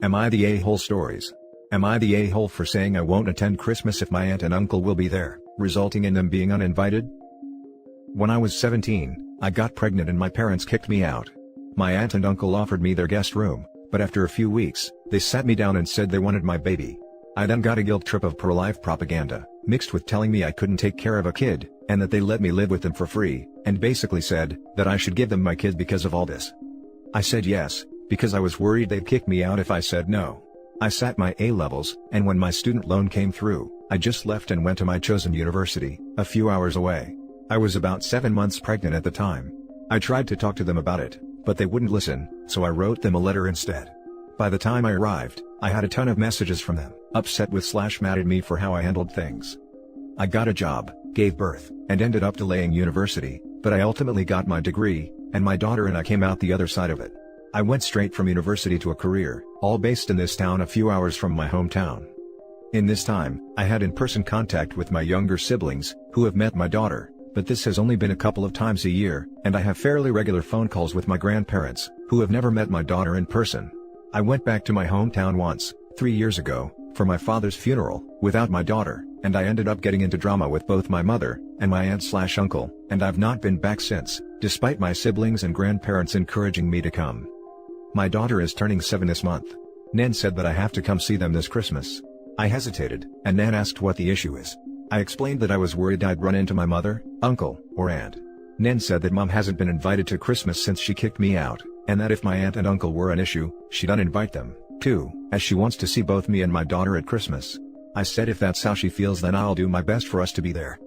Am I the a-hole stories? Am I the a-hole for saying I won't attend Christmas if my aunt and uncle will be there, resulting in them being uninvited? When I was 17, I got pregnant and my parents kicked me out. My aunt and uncle offered me their guest room, but after a few weeks, they sat me down and said they wanted my baby. I then got a guilt trip of pro-life propaganda, mixed with telling me I couldn't take care of a kid, and that they let me live with them for free, and basically said that I should give them my kid because of all this. I said yes, because I was worried they'd kick me out if I said no. I sat my A-levels, and when my student loan came through, I just left and went to my chosen university, a few hours away. I was about 7 months pregnant at the time. I tried to talk to them about it, but they wouldn't listen, so I wrote them a letter instead. By the time I arrived, I had a ton of messages from them, upset with / mad at me for how I handled things. I got a job, gave birth, and ended up delaying university, but I ultimately got my degree, and my daughter and I came out the other side of it. I went straight from university to a career, all based in this town a few hours from my hometown. In this time, I had in-person contact with my younger siblings, who have met my daughter, but this has only been a couple of times a year, and I have fairly regular phone calls with my grandparents, who have never met my daughter in person. I went back to my hometown once, 3 years ago, for my father's funeral, without my daughter, and I ended up getting into drama with both my mother, and my aunt/uncle, and I've not been back since, despite my siblings and grandparents encouraging me to come. My daughter is turning 7 this month. Nan said that I have to come see them this Christmas. I hesitated, and Nan asked what the issue is. I explained that I was worried I'd run into my mother, uncle, or aunt. Nan said that mom hasn't been invited to Christmas since she kicked me out, and that if my aunt and uncle were an issue, she'd uninvite them, too, as she wants to see both me and my daughter at Christmas. I said if that's how she feels then I'll do my best for us to be there.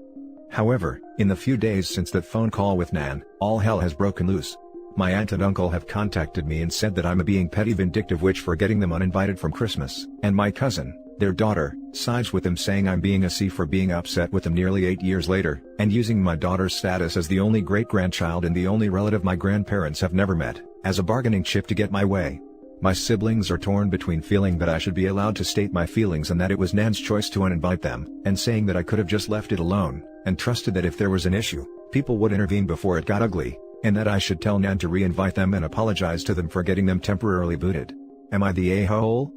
However, in the few days since that phone call with Nan, all hell has broken loose. My aunt and uncle have contacted me and said that I'm a being petty vindictive witch for getting them uninvited from Christmas, and my cousin, their daughter, sides with them saying I'm being a C for being upset with them nearly 8 years later, and using my daughter's status as the only great-grandchild and the only relative my grandparents have never met, as a bargaining chip to get my way. My siblings are torn between feeling that I should be allowed to state my feelings and that it was Nan's choice to uninvite them, and saying that I could have just left it alone, and trusted that if there was an issue, people would intervene before it got ugly, and that I should tell Nan to re-invite them and apologize to them for getting them temporarily booted. Am I the a-hole?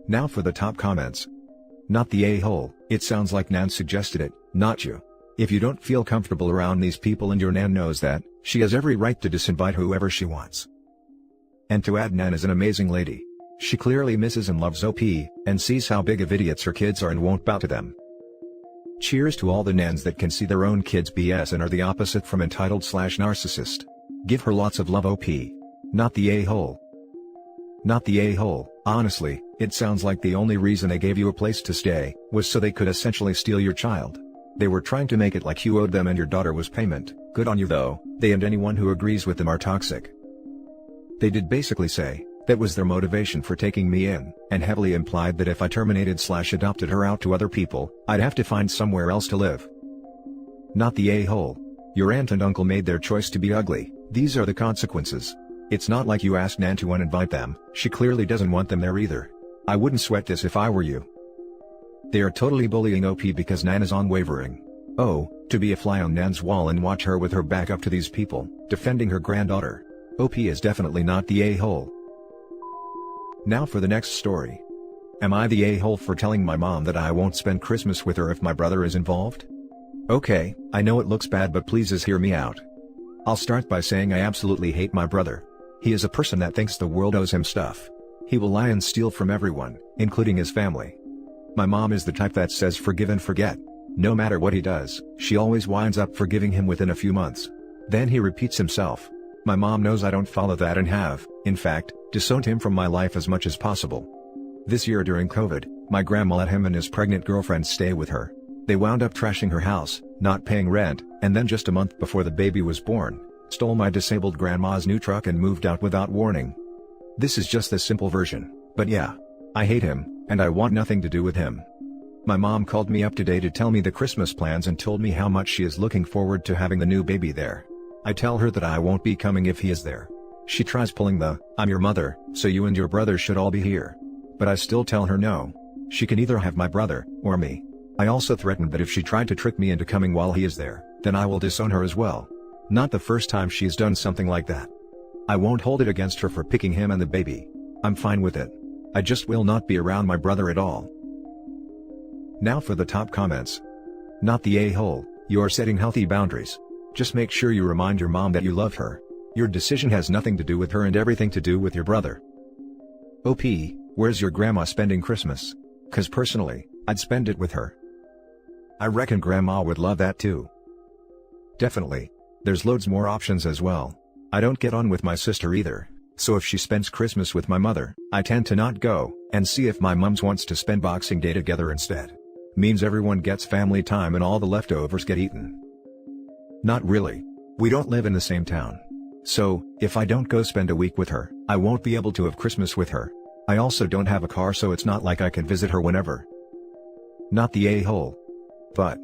Now for the top comments. Not the a-hole, it sounds like Nan suggested it, not you. If you don't feel comfortable around these people and your Nan knows that, she has every right to disinvite whoever she wants. And to add, Nan is an amazing lady. She clearly misses and loves OP, and sees how big of idiots her kids are and won't bow to them. Cheers to all the Nans that can see their own kids BS and are the opposite from entitled/narcissist. Give her lots of love OP. Not the a-hole. Not the a-hole, honestly, it sounds like the only reason they gave you a place to stay, was so they could essentially steal your child. They were trying to make it like you owed them and your daughter was payment. Good on you though, they and anyone who agrees with them are toxic. They did basically say, that was their motivation for taking me in, and heavily implied that if I terminated/adopted her out to other people, I'd have to find somewhere else to live. Not the a-hole. Your aunt and uncle made their choice to be ugly, these are the consequences. It's not like you asked Nan to uninvite them, she clearly doesn't want them there either. I wouldn't sweat this if I were you. They are totally bullying OP because Nan is unwavering. Oh, to be a fly on Nan's wall and watch her with her back up to these people, defending her granddaughter. OP is definitely not the a-hole. Now for the next story. Am I the a-hole for telling my mom that I won't spend Christmas with her if my brother is involved? Okay, I know it looks bad but please just hear me out. I'll start by saying I absolutely hate my brother. He is a person that thinks the world owes him stuff. He will lie and steal from everyone, including his family. My mom is the type that says forgive and forget. No matter what he does, she always winds up forgiving him within a few months. Then he repeats himself. My mom knows I don't follow that and have, in fact, disowned him from my life as much as possible. This year during COVID, my grandma let him and his pregnant girlfriend stay with her. They wound up trashing her house, not paying rent, and then just a month before the baby was born, stole my disabled grandma's new truck and moved out without warning. This is just the simple version, but yeah. I hate him, and I want nothing to do with him. My mom called me up today to tell me the Christmas plans and told me how much she is looking forward to having the new baby there. I tell her that I won't be coming if he is there. She tries pulling the, I'm your mother, so you and your brother should all be here. But I still tell her no. She can either have my brother, or me. I also threatened that if she tried to trick me into coming while he is there, then I will disown her as well. Not the first time she's done something like that. I won't hold it against her for picking him and the baby. I'm fine with it. I just will not be around my brother at all. Now for the top comments. Not the a-hole, you're setting healthy boundaries. Just make sure you remind your mom that you love her. Your decision has nothing to do with her and everything to do with your brother. OP, where's your grandma spending Christmas? 'Cause personally, I'd spend it with her. I reckon grandma would love that too. Definitely. There's loads more options as well. I don't get on with my sister either, so if she spends Christmas with my mother, I tend to not go, and see if my mums wants to spend Boxing Day together instead. Means everyone gets family time and all the leftovers get eaten. Not really. We don't live in the same town. So, if I don't go spend a week with her, I won't be able to have Christmas with her. I also don't have a car, so it's not like I can visit her whenever. Not the a-hole. But,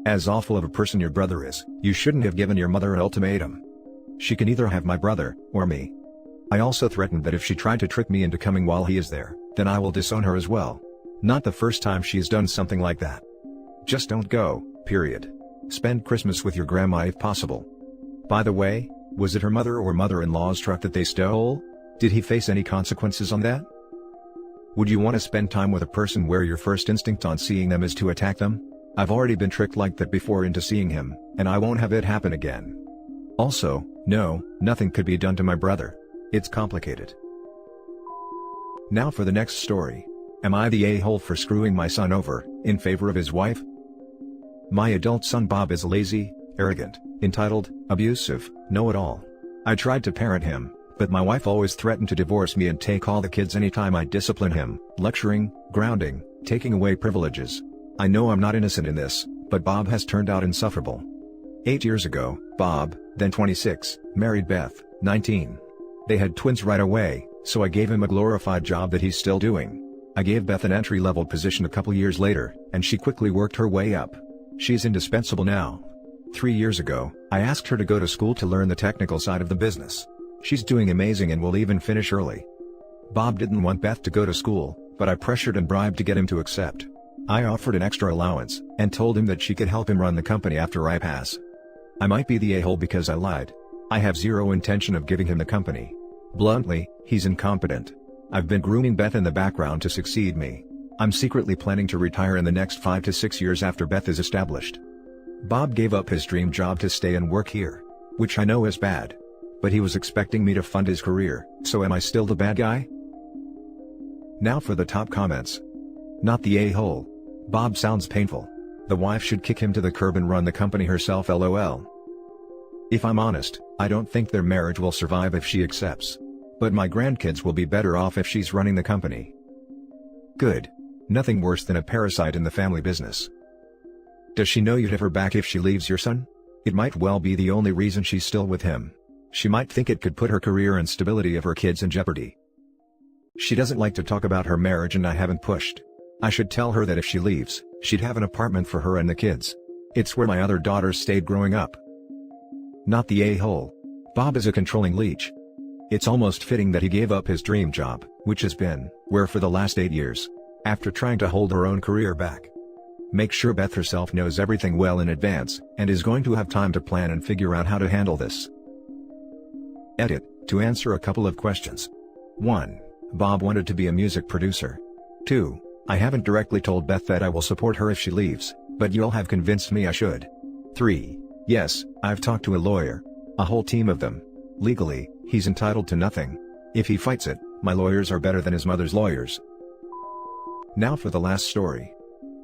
as awful of a person your brother is, you shouldn't have given your mother an ultimatum. She can either have my brother, or me. I also threatened that if she tried to trick me into coming while he is there, then I will disown her as well. Not the first time she's done something like that. Just don't go, period. Spend Christmas with your grandma if possible. By the way, was it her mother or mother-in-law's truck that they stole? Did he face any consequences on that? Would you want to spend time with a person where your first instinct on seeing them is to attack them? I've already been tricked like that before into seeing him, and I won't have it happen again. Also, no, nothing could be done to my brother. It's complicated. Now for the next story. Am I the a-hole for screwing my son over, in favor of his wife? My adult son Bob is lazy, arrogant, entitled, abusive, know-it-all. I tried to parent him, but my wife always threatened to divorce me and take all the kids anytime I discipline him, lecturing, grounding, taking away privileges. I know I'm not innocent in this, but Bob has turned out insufferable. 8 years ago, Bob, then 26, married Beth, 19. They had twins right away, so I gave him a glorified job that he's still doing. I gave Beth an entry-level position a couple years later, and she quickly worked her way up. She's indispensable now. 3 years ago, I asked her to go to school to learn the technical side of the business. She's doing amazing and will even finish early. Bob didn't want Beth to go to school, but I pressured and bribed to get him to accept. I offered an extra allowance, and told him that she could help him run the company after I pass. I might be the a-hole because I lied. I have zero intention of giving him the company. Bluntly, he's incompetent. I've been grooming Beth in the background to succeed me. I'm secretly planning to retire in the next 5 to 6 years after Beth is established. Bob gave up his dream job to stay and work here. Which I know is bad. But he was expecting me to fund his career, so am I still the bad guy? Now for the top comments. Not the a-hole. Bob sounds painful. The wife should kick him to the curb and run the company herself, lol. If I'm honest, I don't think their marriage will survive if she accepts. But my grandkids will be better off if she's running the company. Good. Nothing worse than a parasite in the family business. Does she know you'd have her back if she leaves your son? It might well be the only reason she's still with him. She might think it could put her career and stability of her kids in jeopardy. She doesn't like to talk about her marriage and I haven't pushed. I should tell her that if she leaves, she'd have an apartment for her and the kids. It's where my other daughters stayed growing up. Not the a-hole. Bob is a controlling leech. It's almost fitting that he gave up his dream job, which has been, where for the last 8 years, after trying to hold her own career back. Make sure Beth herself knows everything well in advance, and is going to have time to plan and figure out how to handle this. Edit, to answer a couple of questions. 1. Bob wanted to be a music producer. 2. I haven't directly told Beth that I will support her if she leaves, but you'll have convinced me I should. 3. Yes, I've talked to a lawyer. A whole team of them. Legally, he's entitled to nothing. If he fights it, my lawyers are better than his mother's lawyers. Now for the last story.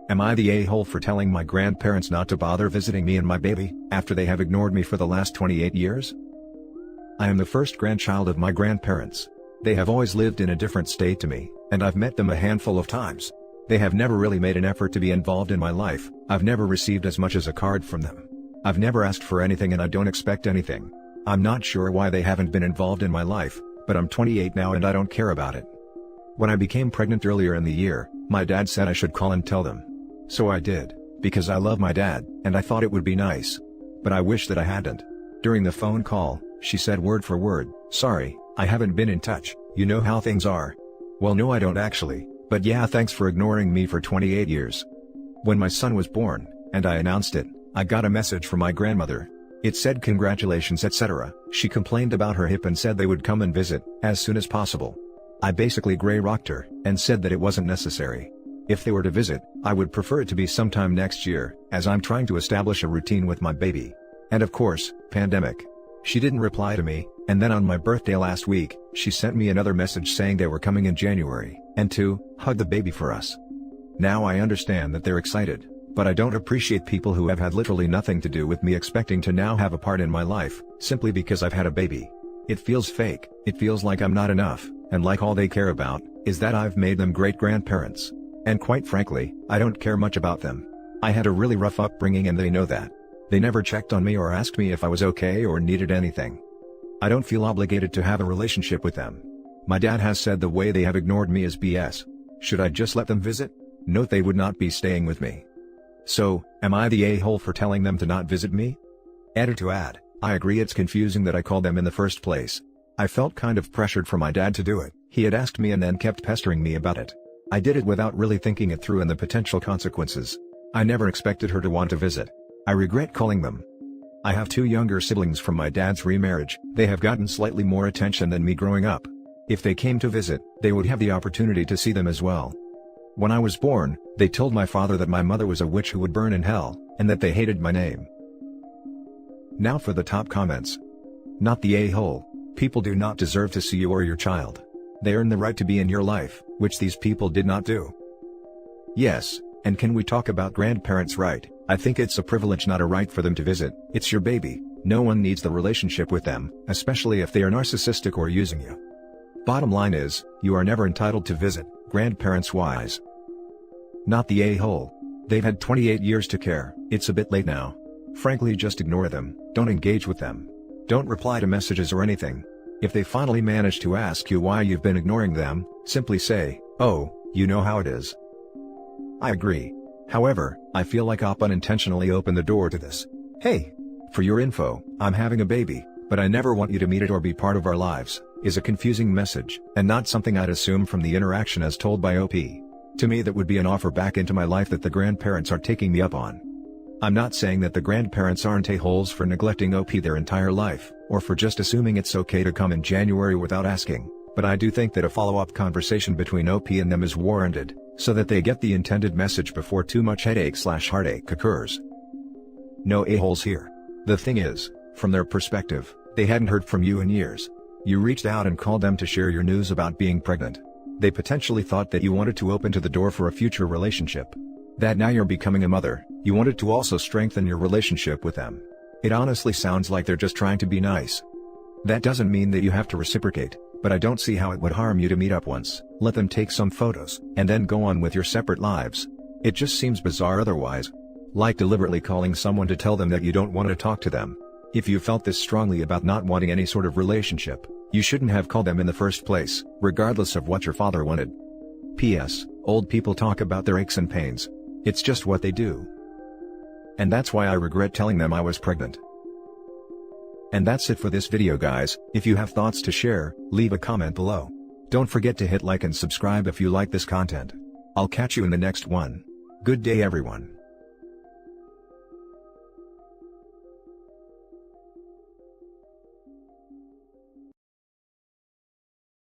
Am I the a-hole for telling my grandparents not to bother visiting me and my baby, after they have ignored me for the last 28 years? I am the first grandchild of my grandparents. They have always lived in a different state to me, and I've met them a handful of times. They have never really made an effort to be involved in my life. I've never received as much as a card from them. I've never asked for anything and I don't expect anything. I'm not sure why they haven't been involved in my life, but I'm 28 now and I don't care about it. When I became pregnant earlier in the year, my dad said I should call and tell them. So I did, because I love my dad, and I thought it would be nice. But I wish that I hadn't. During the phone call, she said word for word, "Sorry, I haven't been in touch, you know how things are." Well, no, I don't actually, but yeah, thanks for ignoring me for 28 years. When my son was born, and I announced it, I got a message from my grandmother. It said congratulations etc. She complained about her hip and said they would come and visit, as soon as possible. I basically grey-rocked her, and said that it wasn't necessary. If they were to visit, I would prefer it to be sometime next year, as I'm trying to establish a routine with my baby. And of course, pandemic. She didn't reply to me, and then on my birthday last week, she sent me another message saying they were coming in January, and to hug the baby for us. Now I understand that they're excited, but I don't appreciate people who have had literally nothing to do with me expecting to now have a part in my life, simply because I've had a baby. It feels fake, it feels like I'm not enough, and like all they care about, is that I've made them great-grandparents. And quite frankly, I don't care much about them. I had a really rough upbringing and they know that. They never checked on me or asked me if I was okay or needed anything. I don't feel obligated to have a relationship with them. My dad has said the way they have ignored me is BS. Should I just let them visit? Note they would not be staying with me. So, am I the a-hole for telling them to not visit me? Editor to add, I agree it's confusing that I called them in the first place. I felt kind of pressured for my dad to do it. He had asked me and then kept pestering me about it. I did it without really thinking it through and the potential consequences. I never expected her to want to visit. I regret calling them. I have 2 younger siblings from my dad's remarriage. They have gotten slightly more attention than me growing up. If they came to visit, they would have the opportunity to see them as well. When I was born, they told my father that my mother was a witch who would burn in hell, and that they hated my name. Now for the top comments. Not the a-hole. People do not deserve to see you or your child. They earn the right to be in your life, which these people did not do. Yes, and can we talk about grandparents' right? I think it's a privilege, not a right for them to visit. It's your baby. No one needs the relationship with them, especially if they are narcissistic or using you. Bottom line is, you are never entitled to visit, grandparents-wise. Not the a-hole. They've had 28 years to care. It's a bit late now. Frankly, just ignore them. Don't engage with them. Don't reply to messages or anything. If they finally manage to ask you why you've been ignoring them, simply say, "Oh, you know how it is." I agree. However, I feel like Op unintentionally opened the door to this. "Hey, for your info, I'm having a baby, but I never want you to meet it or be part of our lives," is a confusing message, and not something I'd assume from the interaction as told by OP. To me, that would be an offer back into my life that the grandparents are taking me up on. I'm not saying that the grandparents aren't a-holes for neglecting OP their entire life, or for just assuming it's okay to come in January without asking, but I do think that a follow-up conversation between OP and them is warranted, so that they get the intended message before too much headache/heartache occurs. No a-holes here. The thing is, from their perspective, they hadn't heard from you in years. You reached out and called them to share your news about being pregnant. They potentially thought that you wanted to open to the door for a future relationship. That now you're becoming a mother, you wanted to also strengthen your relationship with them. It honestly sounds like they're just trying to be nice. That doesn't mean that you have to reciprocate, but I don't see how it would harm you to meet up once, let them take some photos, and then go on with your separate lives. It just seems bizarre otherwise. Like deliberately calling someone to tell them that you don't want to talk to them. If you felt this strongly about not wanting any sort of relationship, you shouldn't have called them in the first place, regardless of what your father wanted. P.S. Old people talk about their aches and pains. It's just what they do. And that's why I regret telling them I was pregnant. And that's it for this video, guys. If you have thoughts to share, leave a comment below. Don't forget to hit like and subscribe if you like this content. I'll catch you in the next one. Good day, everyone.